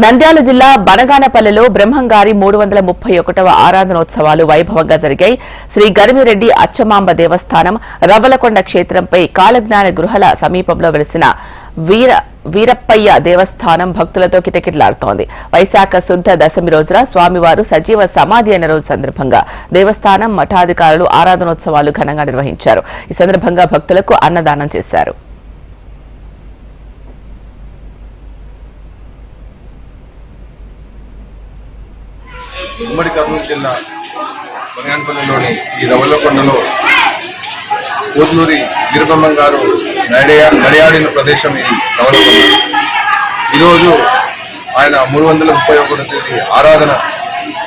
నంద్యాల జిల్లా బనగానపల్లెలో బ్రహ్మంగారి 331వ ఆరాధనోత్సవాలు వైభవంగా జరిగాయి. శ్రీ గరిమిరెడ్డి అచ్చమాంబ దేవస్థానం రవ్వలకొండ క్షేత్రంపై కాలజ్ఞాన గృహల సమీపంలో వెలిసిన వీరప్పయ్య దేవస్థానం భక్తులతో కిటకిటలాడుతోంది. వైశాఖ శుద్ధ దశమి రోజున స్వామివారు సజీవ సమాధి అయిన రోజు సందర్భంగా దేవస్థానం మఠాధికారులు ఆరాధనోత్సవాలు ఘనంగా నిర్వహించారు. ఈ సందర్భంగా భక్తులకు అన్నదానం చేశారు. ఉమ్మడి కర్నూలు జిల్లా బనగానపల్లిలోని ఈ రవ్వలకొండలో కోతులూరి వీరబ్రహ్మం గారు నడియాడిన ప్రదేశం ఇది రవ్వలకొండ. ఈరోజు ఆయన 331వ తేదీ ఆరాధన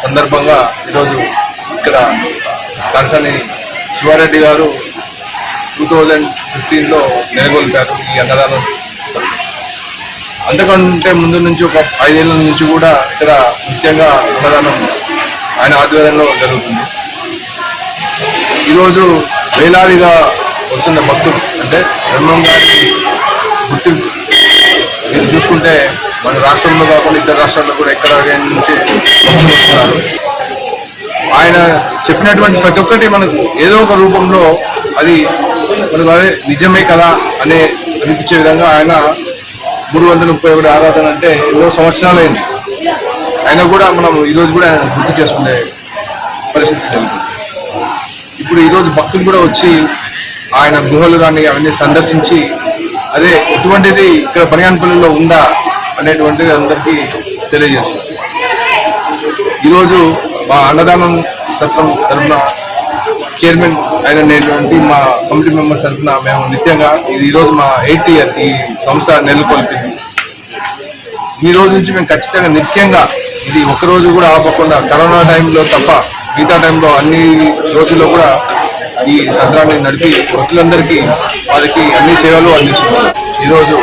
సందర్భంగా ఈరోజు ఇక్కడ కనసాని శివారెడ్డి గారు 2015లో నెలకొల్పారు ఈ అన్నదానం. అంతకంటే ముందు నుంచి ఒక 5 ఏళ్ల నుంచి కూడా ఇక్కడ ముఖ్యంగా అన్నదానం ఆయన ఆధ్వర్యంలో జరుగుతుంది. ఈరోజు వేలాదిగా వస్తున్న భక్తులు అంటే బ్రహ్మం గారి గుర్తింపు మీరు చూసుకుంటే మన రాష్ట్రంలో కాకుండా ఇతర రాష్ట్రాల్లో కూడా ఎక్కడ నుంచి భక్తులు వస్తున్నారు. ఆయన చెప్పినటువంటి ప్రతి ఒక్కటి మనకు ఏదో ఒక రూపంలో అది మనకు అదే నిజమే కదా అనే అనిపించే విధంగా ఆయన 331 ఆరాధన అంటే ఎన్నో సంవత్సరాలైంది. అయినా కూడా మనం ఈరోజు కూడా ఆయన గుర్తు చేసుకునే పరిస్థితి జరుగుతుంది. ఇప్పుడు ఈరోజు భక్తులు కూడా వచ్చి ఆయన గుహలు కానీ అవన్నీ సందర్శించి అదే ఎటువంటిది ఇక్కడ బనగానపల్లిలో ఉందా అనేటువంటిది అందరికీ తెలియజేస్తుంది. ఈరోజు మా అన్నదానం సత్రం తరఫున చైర్మన్ అయినటువంటి మా కమిటీ మెంబర్స్ తరఫున మేము నిత్యంగా ఇది ఈరోజు మా 8th ఇయర్ ఈ సంస్థ నెలకొల్పింది. ఈ రోజు నుంచి మేము ఖచ్చితంగా నిత్యంగా ఇది ఒక్కరోజు కూడా ఆపకుండా కరోనా టైంలో తప్ప మిగతా టైంలో అన్ని రోజుల్లో కూడా ఈ సత్రాన్ని నడిపి భక్తులందరికీ వారికి అన్ని సేవలు అందిస్తున్నారు. ఈరోజు